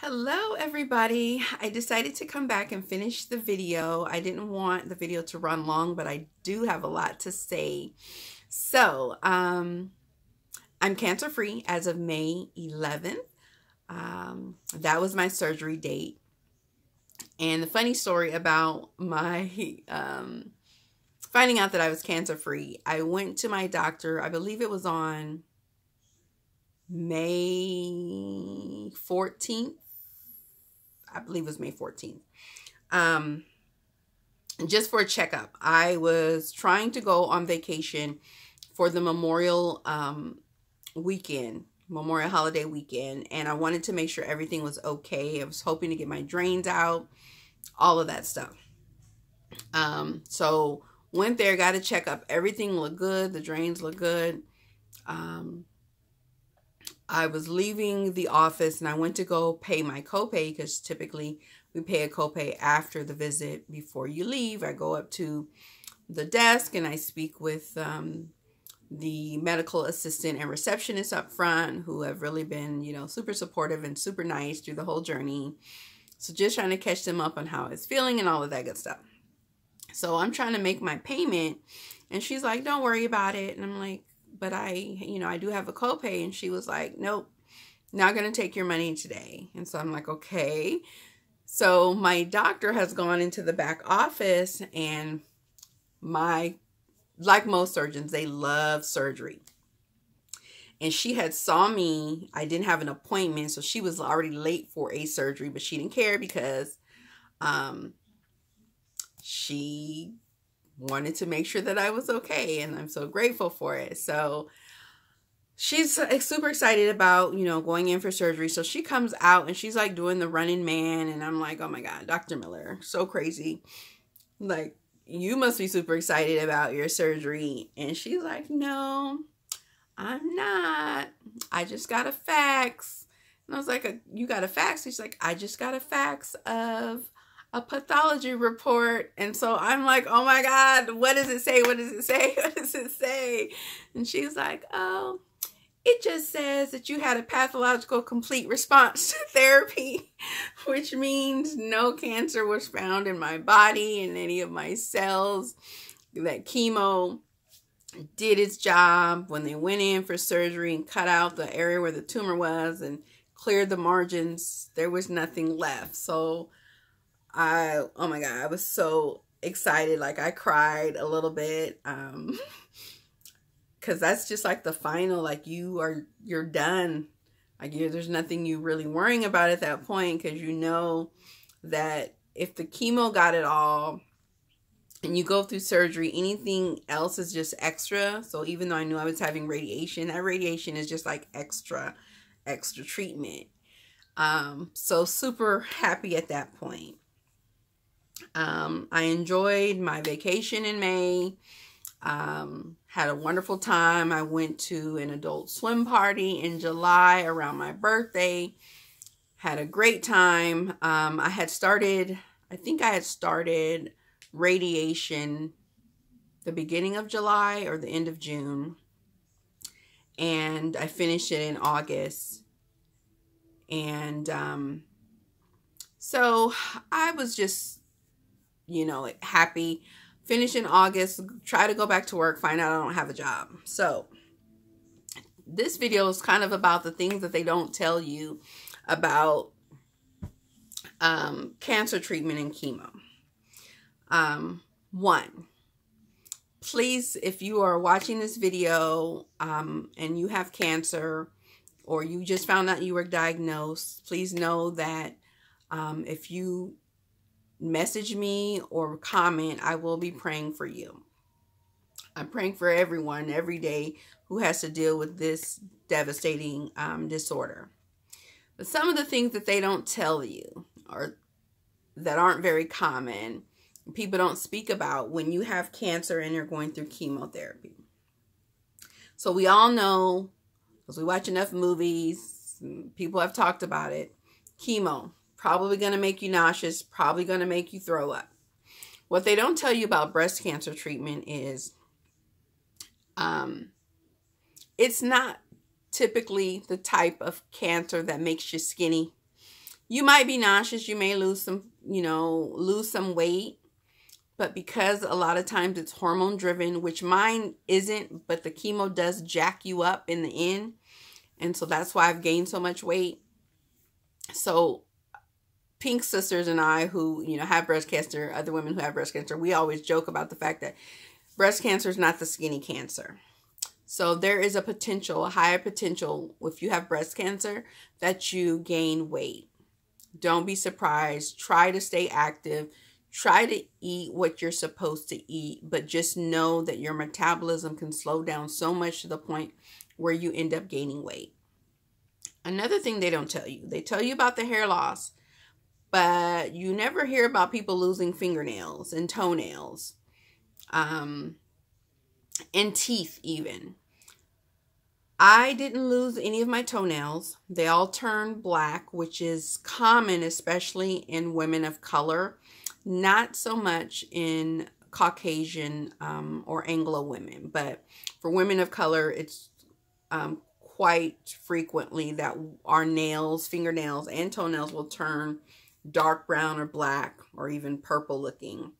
Hello everybody. I decided to come back and finish the video. I didn't want the video to run long, but I do have a lot to say. So, I'm cancer free as of May 11th. That was my surgery date. And the funny story about my finding out that I was cancer free, I went to my doctor, I believe it was on May 14th. I believe it was May 14th. Just for a checkup. I was trying to go on vacation for the Memorial weekend, Memorial holiday weekend, and I wanted to make sure everything was okay. I was hoping to get my drains out, all of that stuff. So went there, got a checkup. Everything looked good. The drains looked good. I was leaving the office and I went to go pay my copay because typically we pay a copay after the visit before you leave. I go up to the desk and I speak with the medical assistant and receptionist up front who have really been, super supportive and super nice through the whole journey. So just trying to catch them up on how it's feeling and all of that good stuff. So I'm trying to make my payment and she's like, don't worry about it. And I'm like, but I do have a copay. And she was like, nope, not going to take your money today. And so I'm like, okay. So my doctor has gone into the back office and like most surgeons, they love surgery. And she had saw me, I didn't have an appointment. So she was already late for a surgery, but she didn't care because, she wanted to make sure that I was okay, and I'm so grateful for it. So she's super excited about, going in for surgery. So she comes out and she's like doing the running man, and I'm like, oh my God, Dr. Miller, so crazy. Like, you must be super excited about your surgery. And she's like, no, I'm not. I just got a fax. And I was like, you got a fax? She's like, I just got a fax of a pathology report. And so I'm like, oh my God, what does it say? What does it say? What does it say? And she's like, oh, it just says that you had a pathological complete response to therapy, which means no cancer was found in my body and any of my cells. That chemo did its job. When they went in for surgery and cut out the area where the tumor was and cleared the margins, there was nothing left. So oh my God, I was so excited. Like, I cried a little bit. Cause that's just like the final, like you're done. Like there's nothing you really worrying about at that point. Cause you know that if the chemo got it all and you go through surgery, anything else is just extra. So even though I knew I was having radiation, that radiation is just like extra treatment. So super happy at that point. I enjoyed my vacation in May. Had a wonderful time. I went to an adult swim party in July around my birthday. Had a great time. I think I had started radiation the beginning of July or the end of June. And I finished it in August. And so I was just happy. Finish in August, try to go back to work, find out I don't have a job. So this video is kind of about the things that they don't tell you about cancer treatment and chemo. One, please, if you are watching this video and you have cancer or you just found out you were diagnosed, please know that if you message me or comment, I will be praying for you. I'm praying for everyone every day who has to deal with this devastating disorder. But some of the things that they don't tell you or that aren't very common, people don't speak about when you have cancer and you're going through chemotherapy. So we all know, because we watch enough movies, people have talked about it, chemo. Probably going to make you nauseous, probably going to make you throw up. What they don't tell you about breast cancer treatment is it's not typically the type of cancer that makes you skinny. You might be nauseous. You may lose some, lose some weight. But because a lot of times it's hormone driven, which mine isn't, but the chemo does jack you up in the end. And so that's why I've gained so much weight. So Pink sisters and I who, have breast cancer, other women who have breast cancer, we always joke about the fact that breast cancer is not the skinny cancer. So there is a higher potential if you have breast cancer that you gain weight. Don't be surprised. Try to stay active. Try to eat what you're supposed to eat, but just know that your metabolism can slow down so much to the point where you end up gaining weight. Another thing they don't tell you, they tell you about the hair loss, but you never hear about people losing fingernails and toenails, and teeth even. I didn't lose any of my toenails. They all turned black, which is common, especially in women of color. Not so much in Caucasian or Anglo women, but for women of color, it's quite frequently that our nails, fingernails, and toenails will turn dark brown or black or even purple looking.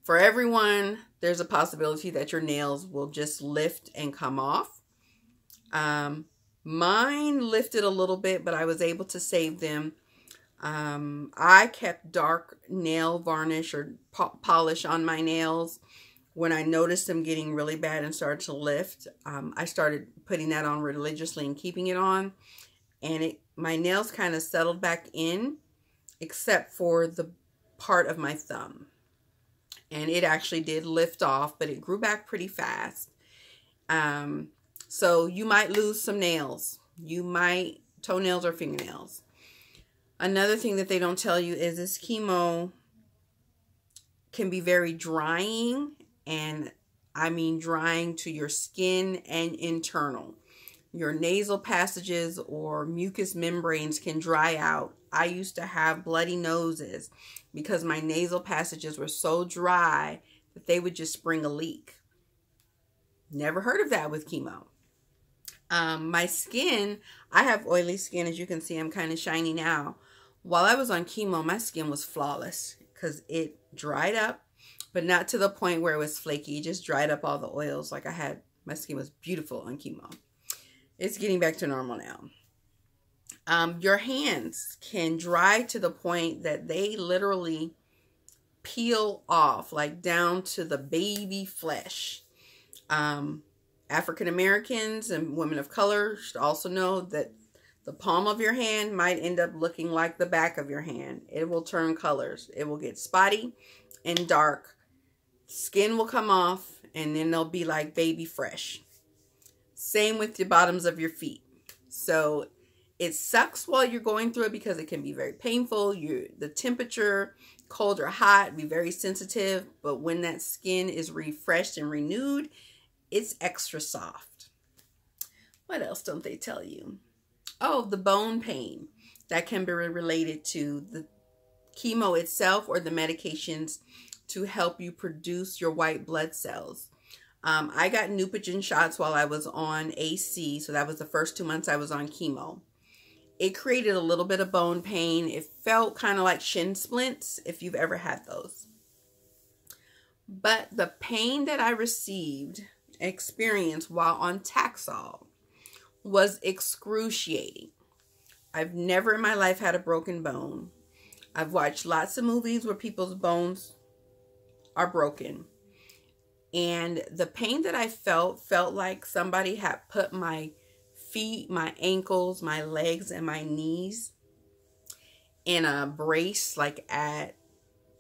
For everyone, there's a possibility that your nails will just lift and come off. Mine lifted a little bit, but I was able to save them. I kept dark nail varnish or polish on my nails. When I noticed them getting really bad and started to lift, I started putting that on religiously and keeping it on. And my nails kind of settled back in, except for the part of my thumb. And it actually did lift off, but it grew back pretty fast. So you might lose some nails. You might, toenails or fingernails. Another thing that they don't tell you is this chemo can be very drying, and I mean drying to your skin and internal. Your nasal passages or mucous membranes can dry out. I used to have bloody noses because my nasal passages were so dry that they would just spring a leak. Never heard of that with chemo. My skin, I have oily skin. As you can see, I'm kind of shiny now. While I was on chemo, my skin was flawless because it dried up, but not to the point where it was flaky. It just dried up all the oils. Like my skin was beautiful on chemo. It's getting back to normal now. Your hands can dry to the point that they literally peel off, like down to the baby flesh. African Americans and women of color should also know that the palm of your hand might end up looking like the back of your hand. It will turn colors. It will get spotty and dark. Skin will come off, and then they'll be like baby fresh. Same with the bottoms of your feet. So it sucks while you're going through it because it can be very painful. The temperature, cold or hot, be very sensitive. But when that skin is refreshed and renewed, it's extra soft. What else don't they tell you? Oh, the bone pain that can be related to the chemo itself or the medications to help you produce your white blood cells. I got Neupogen shots while I was on AC, so that was the first 2 months I was on chemo. It created a little bit of bone pain. It felt kind of like shin splints, if you've ever had those. But the pain that I experienced while on Taxol was excruciating. I've never in my life had a broken bone. I've watched lots of movies where people's bones are broken. And the pain that I felt like somebody had put my feet, my ankles, my legs, and my knees in a brace, like at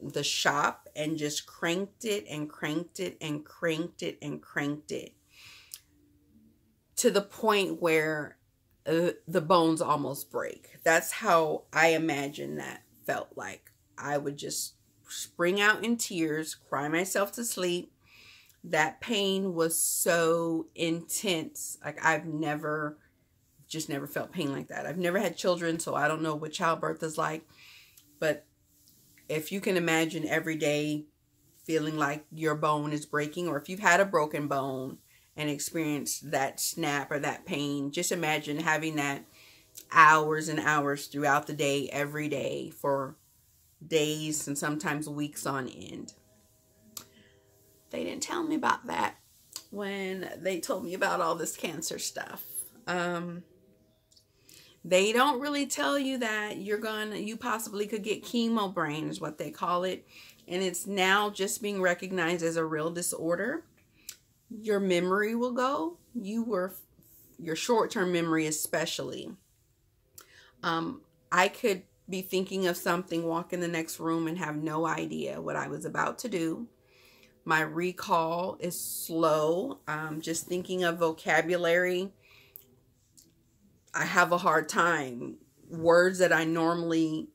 the shop, and just cranked it and cranked it and cranked it and cranked it to the point where the bones almost break. That's how I imagine that felt like. I would just spring out in tears, cry myself to sleep. That pain was so intense. Like I've never felt pain like that. I've never had children, so I don't know what childbirth is like. But if you can imagine every day feeling like your bone is breaking, or if you've had a broken bone and experienced that snap or that pain, just imagine having that hours and hours throughout the day, every day, for days and sometimes weeks on end. They didn't tell me about that when they told me about all this cancer stuff. They don't really tell you that you possibly could get chemo brain, is what they call it. And it's now just being recognized as a real disorder. Your memory will go. Your short-term memory especially. I could be thinking of something, walk in the next room, and have no idea what I was about to do. My recall is slow. Just thinking of vocabulary, I have a hard time. Words that I normally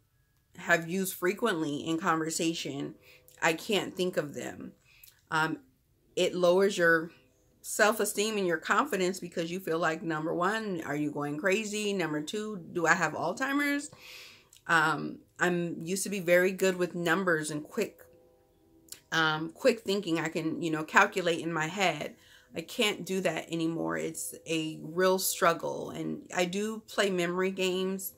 have used frequently in conversation, I can't think of them. It lowers your self-esteem and your confidence because you feel like, number one, are you going crazy? Number two, do I have Alzheimer's? I'm used to be very good with numbers and quick thinking. I can, calculate in my head. I can't do that anymore. It's a real struggle. And I do play memory games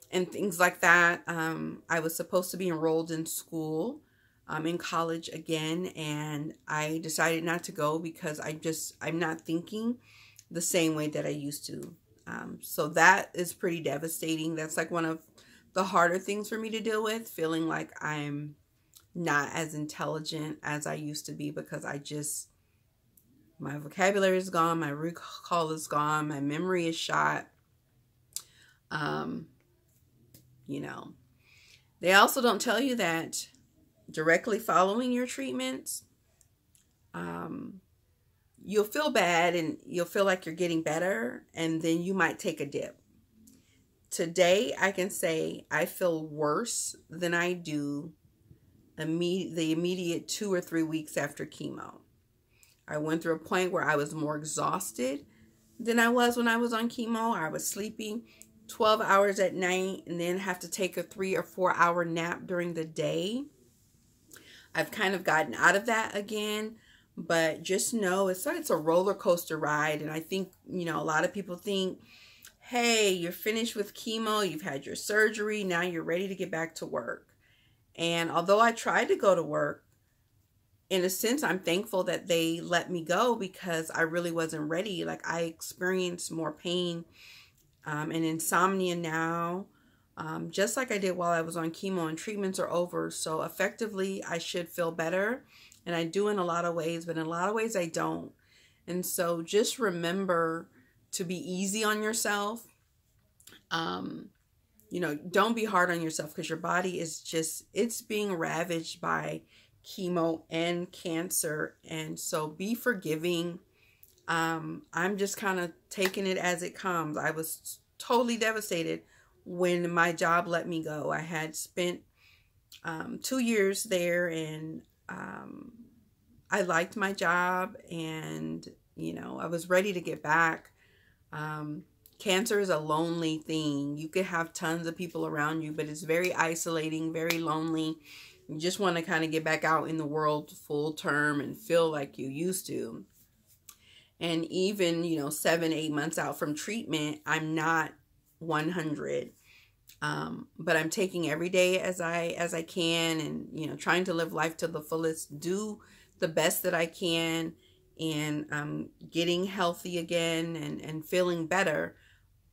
and things like that. I was supposed to be enrolled in school, in college again, and I decided not to go because I'm not thinking the same way that I used to. So that is pretty devastating. That's like one of the harder things for me to deal with, feeling like I'm not as intelligent as I used to be because my vocabulary is gone, my recall is gone, my memory is shot. They also don't tell you that directly following your treatments, you'll feel bad and you'll feel like you're getting better, and then you might take a dip. Today, I can say I feel worse than I do the immediate 2 or 3 weeks after chemo. I went through a point where I was more exhausted than I was when I was on chemo. I was sleeping 12 hours at night and then have to take a 3 or 4 hour nap during the day. I've kind of gotten out of that again, but just know it's a roller coaster ride. And I think, a lot of people think, hey, you're finished with chemo, you've had your surgery, now you're ready to get back to work. And although I tried to go to work, in a sense, I'm thankful that they let me go because I really wasn't ready. Like, I experienced more pain and insomnia now, just like I did while I was on chemo, and treatments are over. So effectively, I should feel better. And I do in a lot of ways, but in a lot of ways I don't. And so just remember to be easy on yourself. Don't be hard on yourself because your body is it's being ravaged by chemo and cancer. And so be forgiving. I'm just kind of taking it as it comes. I was totally devastated when my job let me go. I had spent 2 years there, and I liked my job, and I was ready to get back. Cancer is a lonely thing. You could have tons of people around you, but it's very isolating, very lonely. You just want to kind of get back out in the world full term and feel like you used to. And even, 7-8 months out from treatment, I'm not 100. But I'm taking every day as I can, and, trying to live life to the fullest, do the best that I can, and getting healthy again and feeling better.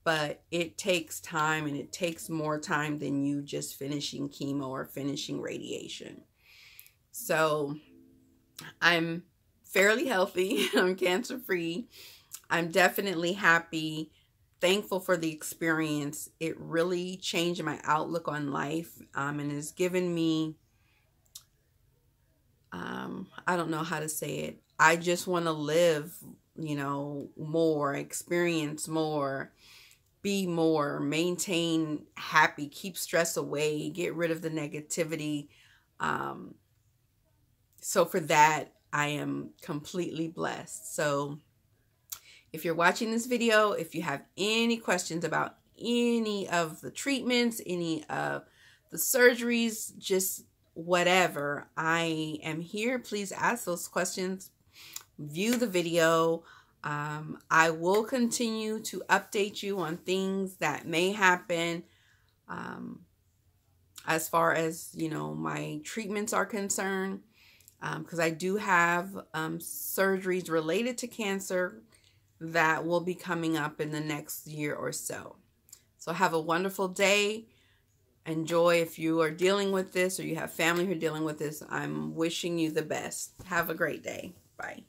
But it takes time, and it takes more time than you just finishing chemo or finishing radiation. So I'm fairly healthy. I'm cancer free. I'm definitely happy, thankful for the experience. It really changed my outlook on life, and has given me, I don't know how to say it. I just want to live, more, experience more, be more, maintain happy, keep stress away, get rid of the negativity. So for that, I am completely blessed. So if you're watching this video, if you have any questions about any of the treatments, any of the surgeries, just whatever, I am here. Please ask those questions. View the video. I will continue to update you on things that may happen as far as, my treatments are concerned, because I do have surgeries related to cancer that will be coming up in the next year or so. So have a wonderful day. Enjoy. If you are dealing with this or you have family who are dealing with this, I'm wishing you the best. Have a great day. Bye.